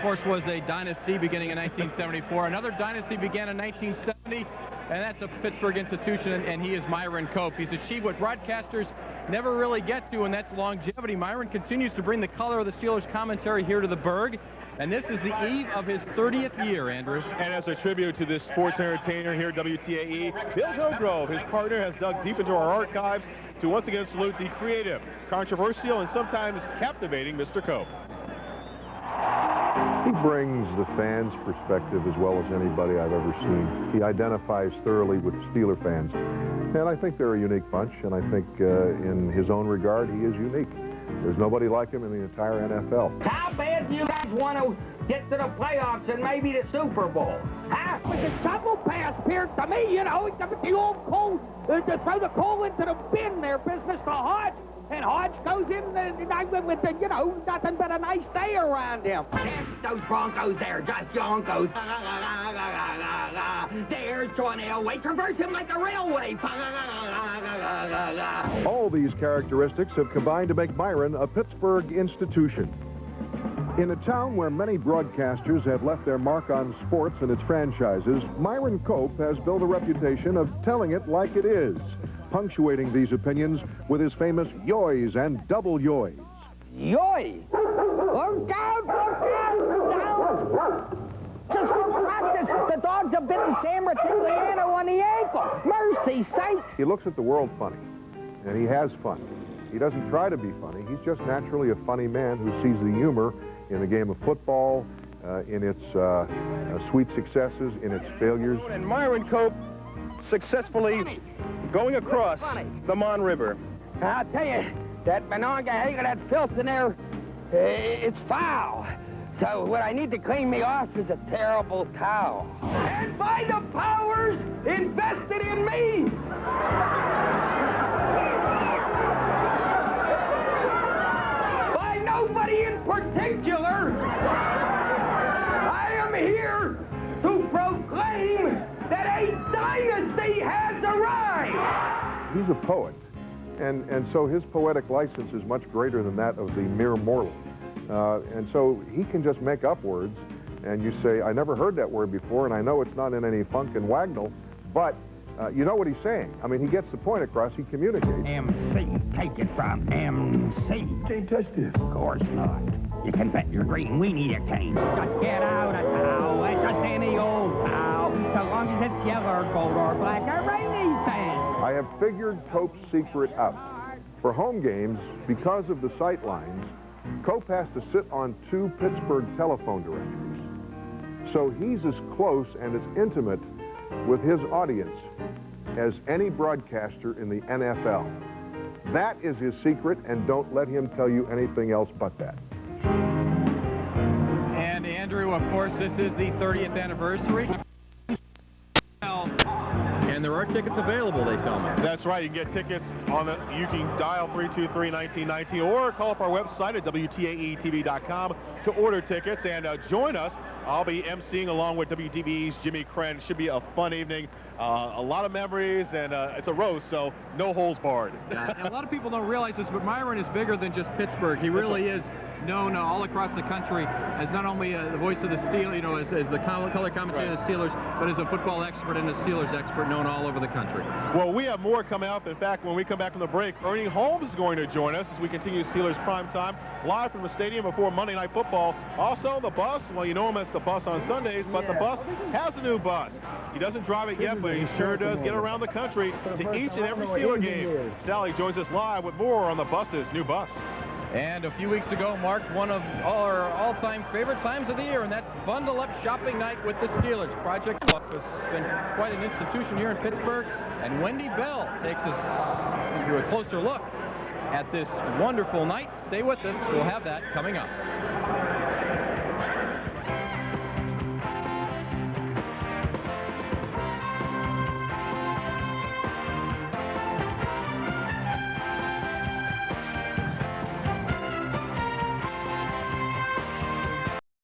course, was a dynasty beginning in 1974. Another dynasty began in 1970, and that's a Pittsburgh institution, and he is Myron Cope. He's achieved what broadcasters never really get to, and that's longevity. Myron continues to bring the color of the Steelers commentary here to the Berg, and this is the eve of his 30th year, Andrew. And as a tribute to this sports entertainer here at WTAE, Bill Hillgrove, his partner, has dug deep into our archives to once again salute the creative, controversial, and sometimes captivating Mr. Cope. He brings the fans' perspective as well as anybody I've ever seen. He identifies thoroughly with Steeler fans. And I think they're a unique bunch, and I think in his own regard, he is unique. There's nobody like him in the entire NFL. How bad do you guys want to get to the playoffs and maybe the Super Bowl? Huh? With the shovel pass appeared to me, you know, the old coal, to throw the coal into the bin there, business for Hodge. And Hodge goes in with the, you know, nothing but a nice day around him. Those Broncos there, just Yonkos. There's John Elway, traverse him like a railway. All these characteristics have combined to make Myron a Pittsburgh institution. In a town where many broadcasters have left their mark on sports and its franchises, Myron Cope has built a reputation of telling it like it is, punctuating these opinions with his famous yoys and double yoys. Yoy! Look out! Look out! Just for practice, the dogs have bitten Sam Ratigliano on the ankle. Mercy sakes! He looks at the world funny, and he has fun. He doesn't try to be funny. He's just naturally a funny man who sees the humor in a game of football, in its sweet successes, in its failures. And Myron Cope successfully going across the Mon River. I'll tell you, that Monongahela, that filth in there, it's foul. So what I need to clean me off is a terrible towel. And by the powers invested in me! By nobody in particular, I am here to proclaim that a dynasty has arrived! He's a poet, and so his poetic license is much greater than that of the mere mortal. And so he can just make up words, and you say, I never heard that word before, and I know it's not in any funk and wagnall, but you know what he's saying. I mean, he gets the point across, he communicates. MC, take it from MC. Can't touch this. Of course not. You can bet your green weenie you can't. Just get out a towel, it's just any old towel, so long as it's yellow, gold, or black, or anything. I have figured Cope's secret out. For home games, because of the sight lines, Cope has to sit on 2 Pittsburgh telephone directories. So he's as close and as intimate with his audience as any broadcaster in the NFL. That is his secret, and don't let him tell you anything else but that. And Andrew, of course, this is the 30th anniversary. And there are tickets available, they tell me. That's right. You can get tickets on the, you can dial 323-1919 or call up our website at WTAE-TV.com to order tickets and join us. I'll be emceeing along with WTV's Jimmy Krenn. Should be a fun evening. A lot of memories, and it's a roast, so no holds barred. Yeah, and a lot of people don't realize this, but Myron is bigger than just Pittsburgh. He really is known all across the country as not only the voice of the Steelers, you know, as the color commentator of the Steelers, but as a football expert and a Steelers expert known all over the country. Well, we have more coming up. In fact, when we come back from the break, Ernie Holmes is going to join us as we continue Steelers Primetime live from the stadium before Monday Night Football. Also, the bus, well, you know him as the bus on Sundays, but the bus has a new bus. He doesn't drive it yet, but he sure does get around the country to each and every Steeler game. Sally joins us live with more on the bus's new bus. And a few weeks ago marked one of our all-time favorite times of the year, and that's Bundle Up Shopping Night with the Steelers. Project Buck has been quite an institution here in Pittsburgh, and Wendy Bell takes us into a closer look at this wonderful night. Stay with us. We'll have that coming up.